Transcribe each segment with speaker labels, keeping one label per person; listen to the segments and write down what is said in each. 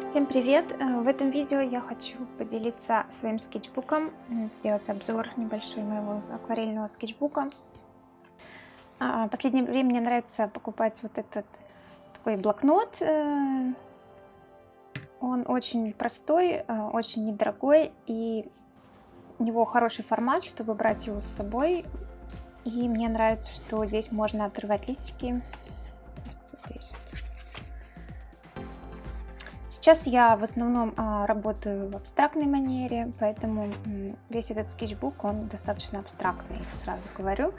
Speaker 1: Всем привет! В этом видео я хочу поделиться своим скетчбуком, сделать обзор небольшой моего акварельного скетчбука. В последнее время мне нравится покупать вот этот такой блокнот. Он очень простой, очень недорогой, и у него хороший формат, чтобы брать его с собой. И мне нравится, что здесь можно отрывать листики. Здесь вот. Сейчас я в основном работаю в абстрактной манере, поэтому весь этот скетчбук, он достаточно абстрактный, сразу говорю.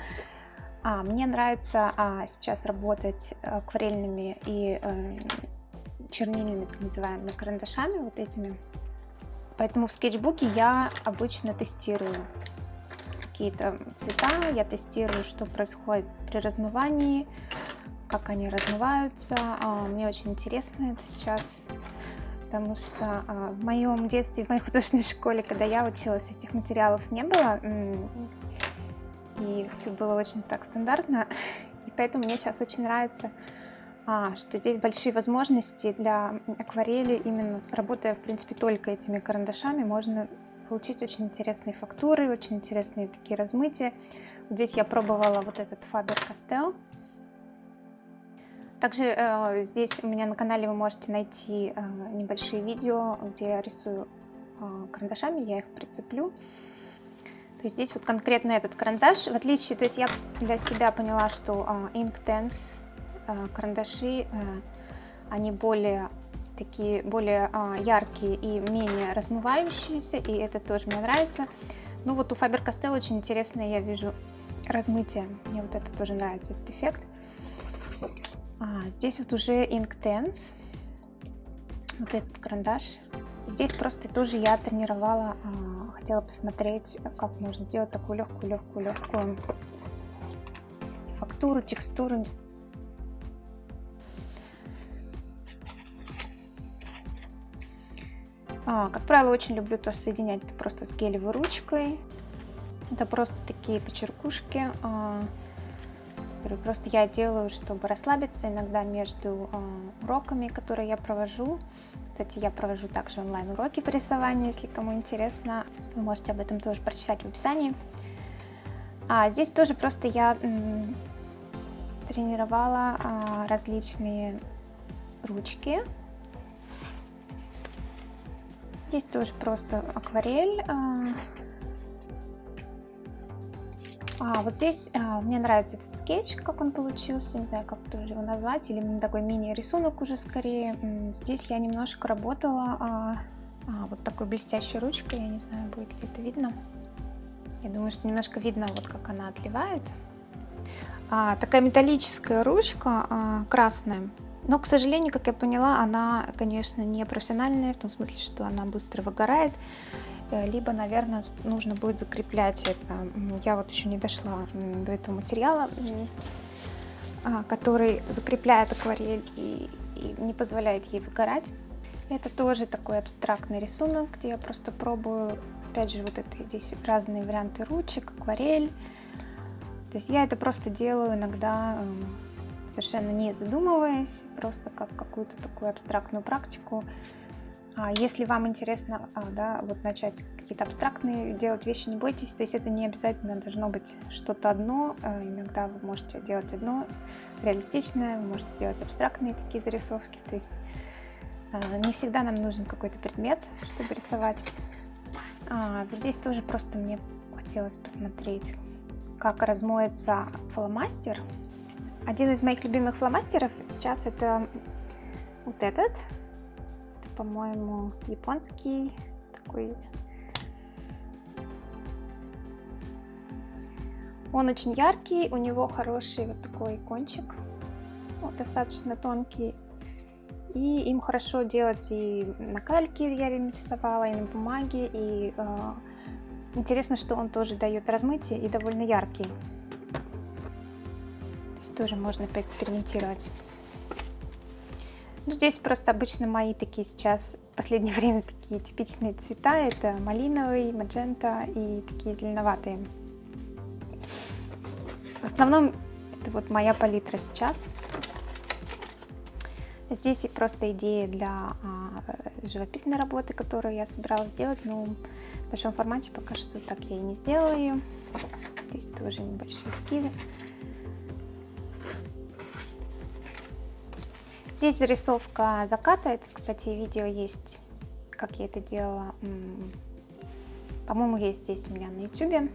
Speaker 1: Мне нравится сейчас работать акварельными и чернильными, так называемыми, карандашами, вот этими. Поэтому в скетчбуке я обычно тестирую какие-то цвета, я тестирую, что происходит при размывании, как они размываются. Мне очень интересно это сейчас, потому что в моем детстве, в моей художественной школе, когда я училась, этих материалов не было, и все было очень так стандартно, и поэтому мне сейчас очень нравится, что здесь большие возможности для акварели. Именно работая, в принципе, только этими карандашами, можно получить очень интересные фактуры, очень интересные такие размытия. Вот здесь я пробовала вот этот Faber-Castell. Также здесь у меня на канале вы можете найти небольшие видео, где я рисую карандашами, я их прицеплю. То есть здесь вот конкретно этот карандаш, в отличие, то есть я для себя поняла, что Inktense карандаши, они более такие, более яркие и менее размывающиеся, и это тоже мне нравится. Ну вот у Faber-Castell очень интересно, я вижу размытие, мне вот это тоже нравится, этот эффект. Здесь вот уже Inktense, вот этот карандаш. Здесь просто тоже я тренировала, хотела посмотреть, как можно сделать такую легкую фактуру, текстуру. Как правило, очень люблю тоже соединять это просто с гелевой ручкой. Это просто такие почеркушки. Просто я делаю, чтобы расслабиться иногда между уроками, которые я провожу. Кстати, я провожу также онлайн-уроки по рисованию, если кому интересно. Вы можете об этом тоже прочитать в описании. Здесь тоже просто я тренировала различные ручки. Здесь тоже просто акварель. Вот здесь мне нравится этот скетч, как он получился, не знаю, как тоже его назвать, или такой мини-рисунок уже скорее. Здесь я немножко работала вот такой блестящей ручкой, я не знаю, будет ли это видно. Я думаю, что немножко видно, вот как она отливает. Такая металлическая ручка, красная, но, к сожалению, как я поняла, она, конечно, не профессиональная, в том смысле, что она быстро выгорает. Либо, наверное, нужно будет закреплять это. Я вот еще не дошла до этого материала, который закрепляет акварель и не позволяет ей выгорать. Это тоже такой абстрактный рисунок, где я просто пробую, опять же, вот это здесь разные варианты ручек, акварель. То есть я это просто делаю иногда, совершенно не задумываясь, просто как какую-то такую абстрактную практику. Если вам интересно, вот начать какие-то абстрактные делать вещи, не бойтесь, то есть это не обязательно должно быть что-то одно, иногда вы можете делать одно реалистичное, вы можете делать абстрактные такие зарисовки, то есть не всегда нам нужен какой-то предмет, чтобы рисовать. Вот здесь тоже просто мне хотелось посмотреть, как размоется фломастер. Один из моих любимых фломастеров сейчас это вот этот. По-моему, японский такой. Он очень яркий, у него хороший вот такой кончик, вот, достаточно тонкий. И им хорошо делать и на кальке, я им рисовала, и на бумаге. И интересно, что он тоже дает размытие и довольно яркий. То есть тоже можно поэкспериментировать. Здесь просто обычно мои такие сейчас, в последнее время, такие типичные цвета. Это малиновый, маджента и такие зеленоватые. В основном это вот моя палитра сейчас. Здесь и просто идеи для живописной работы, которую я собиралась сделать, но в большом формате пока что так я и не сделала ее. Здесь тоже небольшие эскизы. Здесь зарисовка заката. Это, кстати, видео есть, как я это делала. По-моему, есть здесь у меня на YouTube.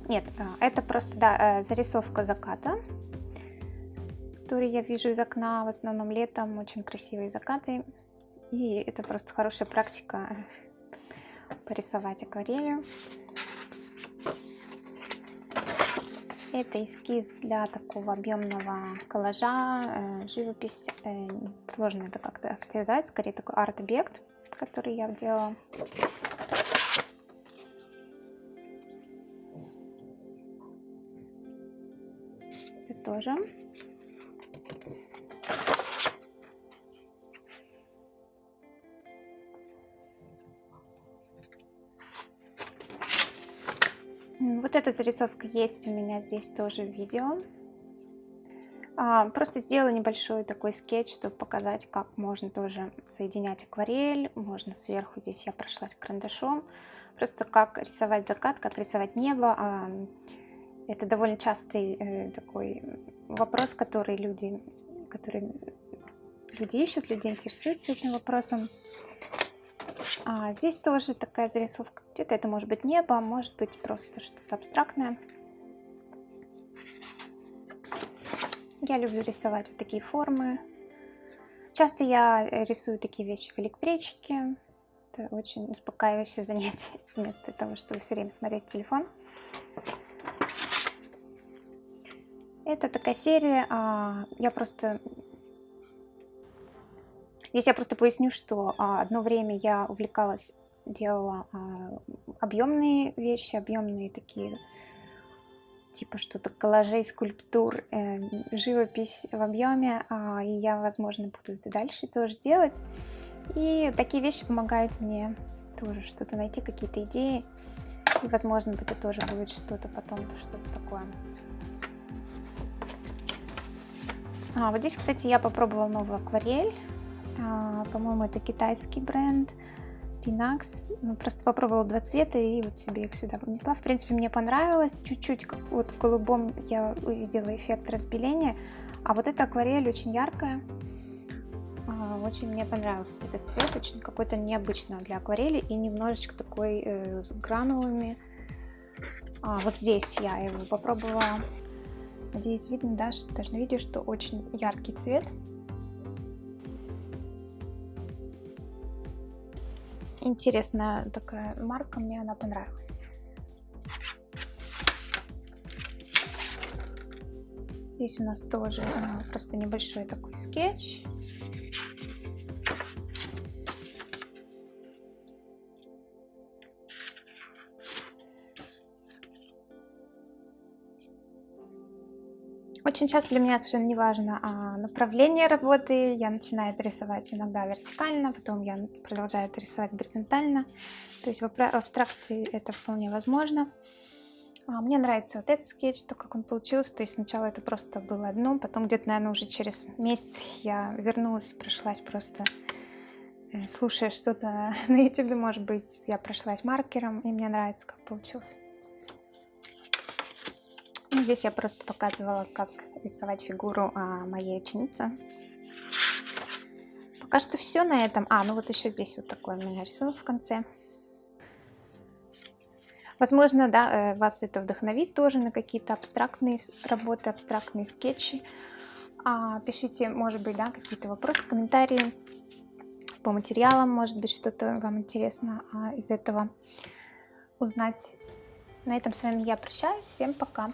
Speaker 1: Нет, это просто, да, зарисовка заката, который я вижу из окна, в основном летом, очень красивые закаты. И это просто хорошая практика порисовать акварелью. Это эскиз для такого объемного коллажа, живопись. Сложно это как-то характеризовать, скорее такой арт-объект, который я делала. Это тоже. Вот эта зарисовка есть у меня здесь тоже в видео. Просто сделала небольшой такой скетч, чтобы показать, как можно тоже соединять акварель. Можно сверху, здесь я прошлась карандашом. Просто как рисовать закат, как рисовать небо. Это довольно частый такой вопрос, который люди ищут, люди интересуются этим вопросом. Здесь тоже такая зарисовка. Где-то это может быть небо, а может быть просто что-то абстрактное. Я люблю рисовать вот такие формы. Часто я рисую такие вещи в электричке. Это очень успокаивающее занятие, вместо того, чтобы все время смотреть телефон. Это такая серия. Здесь я просто поясню, что одно время я увлекалась, делала объемные вещи, объемные такие, типа что-то коллажей, скульптур, живопись в объеме, и я, возможно, буду это дальше тоже делать. И такие вещи помогают мне тоже что-то найти, какие-то идеи, и, возможно, это тоже будет что-то потом, что-то такое. Вот здесь, кстати, я попробовала новую акварель. По-моему, это китайский бренд Pinax. Просто попробовала два цвета и вот себе их сюда внесла. В принципе, мне понравилось. Чуть-чуть вот в голубом я увидела эффект разбеления. А вот эта акварель очень яркая. Очень мне понравился этот цвет. Очень какой-то необычный для акварели и немножечко такой с гранулами. Вот здесь я его попробовала. Надеюсь, видно, да, что даже на видео, что очень яркий цвет. Интересная такая марка, мне она понравилась. Здесь у нас тоже просто небольшой такой скетч. Очень часто для меня совершенно не важно направление работы. Я начинаю это рисовать иногда вертикально, потом я продолжаю это рисовать горизонтально. То есть в абстракции это вполне возможно. Мне нравится вот этот скетч, то, как он получился. То есть сначала это просто было одно, потом где-то, наверное, уже через месяц я вернулась и прошлась просто, слушая что-то на YouTube, может быть, я прошлась маркером, и мне нравится, как получился. Здесь я просто показывала, как рисовать фигуру моей ученицы. Пока что все на этом. Ну вот еще здесь вот такой у меня рисунок в конце. Возможно, да, вас это вдохновит тоже на какие-то абстрактные работы, абстрактные скетчи. Пишите, может быть, да, какие-то вопросы, комментарии по материалам, может быть, что-то вам интересно из этого узнать. На этом с вами я прощаюсь. Всем пока!